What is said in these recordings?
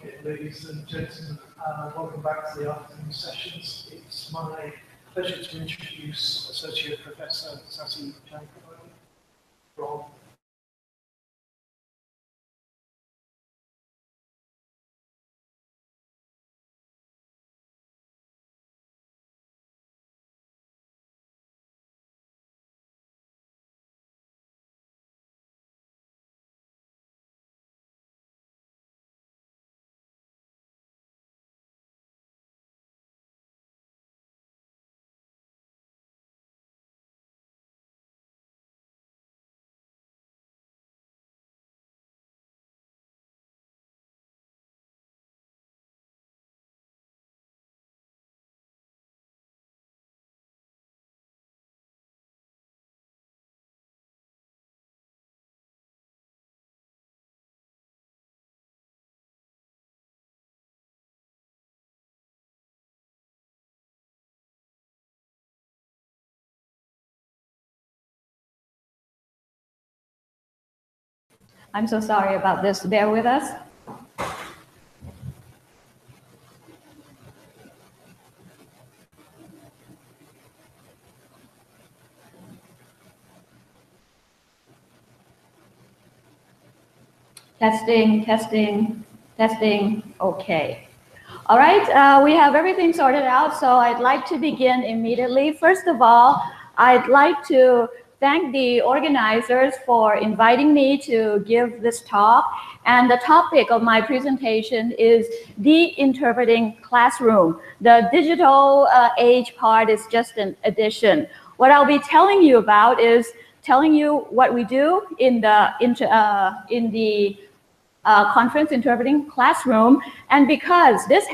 Okay, ladies and gentlemen, welcome back to the afternoon sessions. It's my pleasure to introduce Associate Professor Sasee Chanprapan from I'm so sorry about this. Bear with us. Testing, testing, testing. Okay. All right, we have everything sorted out, so I'd like to begin immediately. First of all, I'd like to thank the organizers for inviting me to give this talk. And the topic of my presentation is de-interpreting classroom. The digital age part is just an addition. What I'll be telling you about is telling you what we do in the conference interpreting classroom. And because this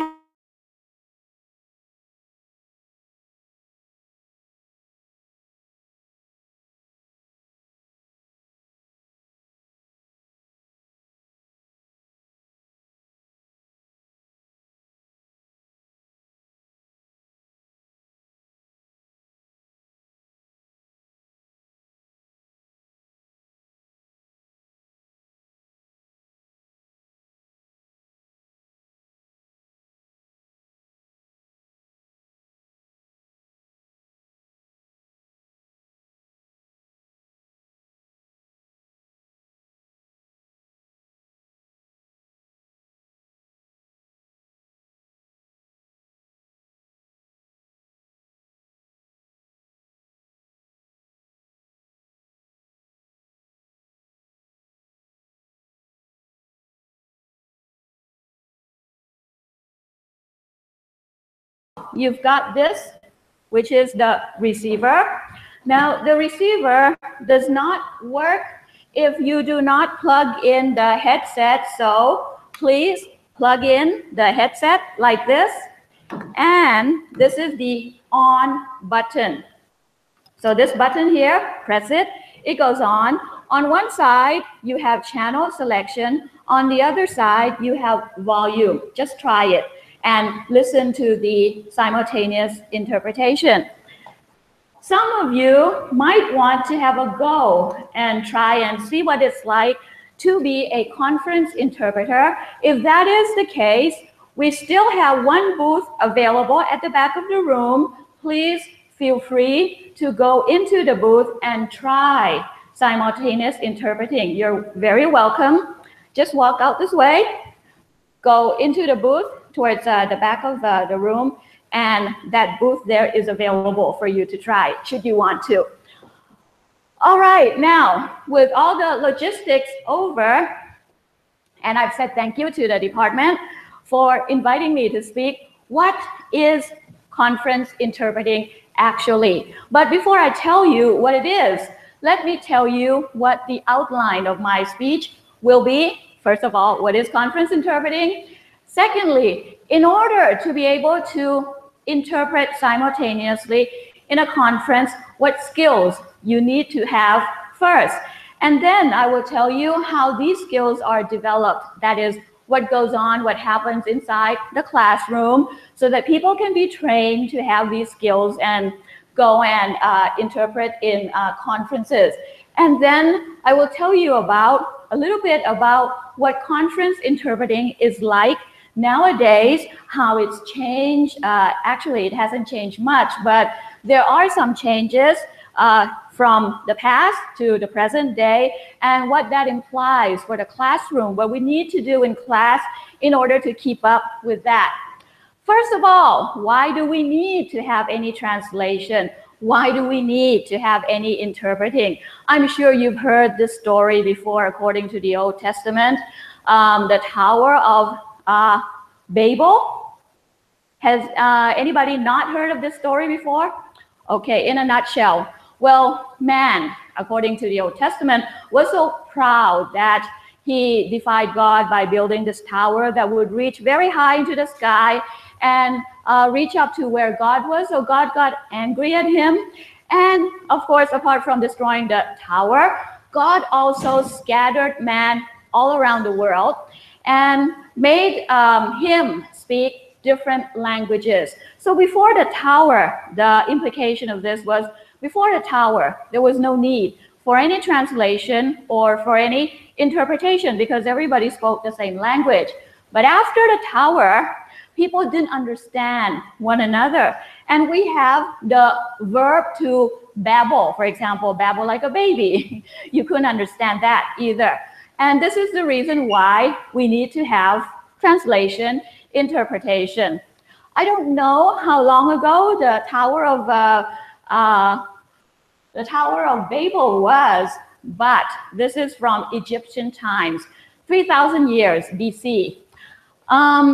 you've got this, which is the receiver. Now, the receiver does not work if you do not plug in the headset. So please plug in the headset like this. And this is the on button. So this button here, press it, it goes on. On one side, you have channel selection. On the other side, you have volume. Just try it and listen to the simultaneous interpretation. Some of you might want to have a go and try and see what it's like to be a conference interpreter. If that is the case, we still have one booth available at the back of the room. Please feel free to go into the booth and try simultaneous interpreting. You're very welcome. Just walk out this way, go into the booth towards the back of the room, and that booth there is available for you to try, should you want to. All right, now, with all the logistics over, and I've said thank you to the department for inviting me to speak, what is conference interpreting actually? But before I tell you what it is, let me tell you what the outline of my speech will be. First of all, what is conference interpreting? Secondly, in order to be able to interpret simultaneously in a conference, what skills you need to have first. And then I will tell you how these skills are developed. That is, what goes on, what happens inside the classroom, so that people can be trained to have these skills and go and interpret in conferences. And then I will tell you about a little bit about what conference interpreting is like Nowadays, how it's changed, actually it hasn't changed much, but there are some changes from the past to the present day, and what that implies for the classroom, what we need to do in class in order to keep up with that. First of all, why do we need to have any translation? Why do we need to have any interpreting? I'm sure you've heard this story before according to the Old Testament. The Tower of Babel. Has anybody not heard of this story before? Okay, in a nutshell. Well, man, according to the Old Testament, was so proud that he defied God by building this tower that would reach very high into the sky and reach up to where God was. So God got angry at him. And of course, apart from destroying the tower, God also scattered man all around the world and made him speak different languages. So before the tower, the implication of this was, before the tower, there was no need for any translation or for any interpretation because everybody spoke the same language. But after the tower, people didn't understand one another. And we have the verb to babble, for example, babble like a baby. You couldn't understand that either. And this is the reason why we need to have translation, interpretation. I don't know how long ago the Tower of Babel was, but this is from Egyptian times, 3,000 years BC.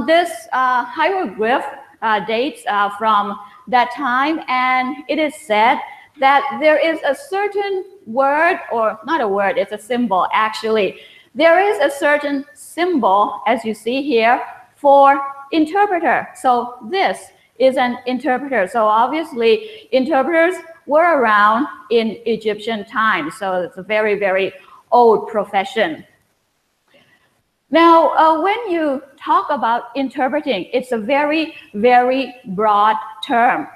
This hieroglyph dates from that time, and it is said that there is a certain word, or not a word, it's a symbol actually. There is a certain symbol, as you see here, for interpreter. So this is an interpreter. So obviously interpreters were around in Egyptian times. So it's a very, very old profession. Now, when you talk about interpreting, it's a very, very broad term.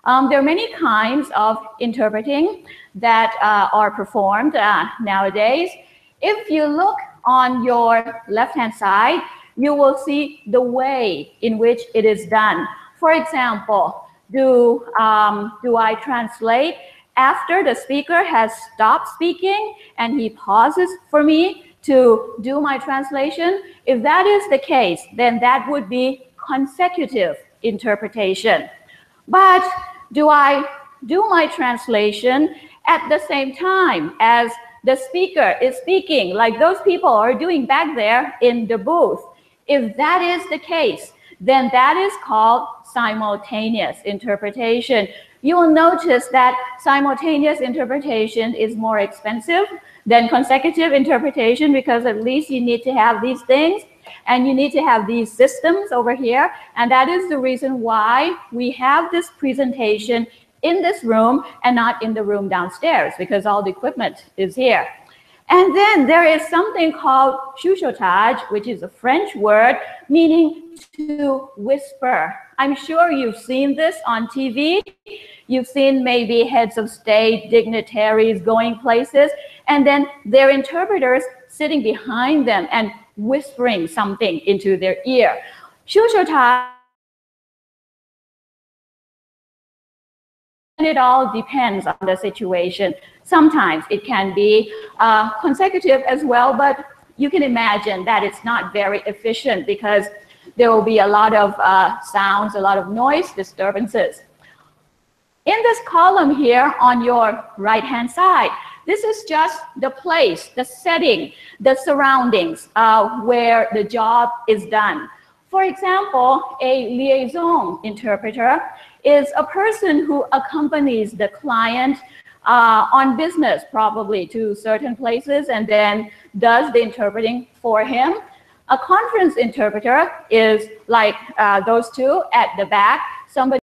There are many kinds of interpreting that are performed nowadays. If you look on your left-hand side, you will see the way in which it is done. For example, do I translate after the speaker has stopped speaking and he pauses for me to do my translation? If that is the case, then that would be consecutive interpretation. But do I do my translation at the same time as the speaker is speaking, like those people are doing back there in the booth? If that is the case, then that is called simultaneous interpretation. You will notice that simultaneous interpretation is more expensive than consecutive interpretation because at least you need to have these things and you need to have these systems over here. And that is the reason why we have this presentation in this room and not in the room downstairs, because all the equipment is here. And then there is something called chuchotage, which is a French word meaning to whisper. I'm sure you've seen this on TV. You've seen maybe heads of state, dignitaries going places, and then their interpreters sitting behind them and whispering something into their ear. Chuchotage. And it all depends on the situation. Sometimes it can be consecutive as well, but you can imagine that it's not very efficient because there will be a lot of sounds, a lot of noise disturbances. In this column here on your right-hand side, this is just the place, the setting, the surroundings where the job is done. For example, a liaison interpreter is a person who accompanies the client on business, probably to certain places, and then does the interpreting for him. A conference interpreter is like those two at the back, somebody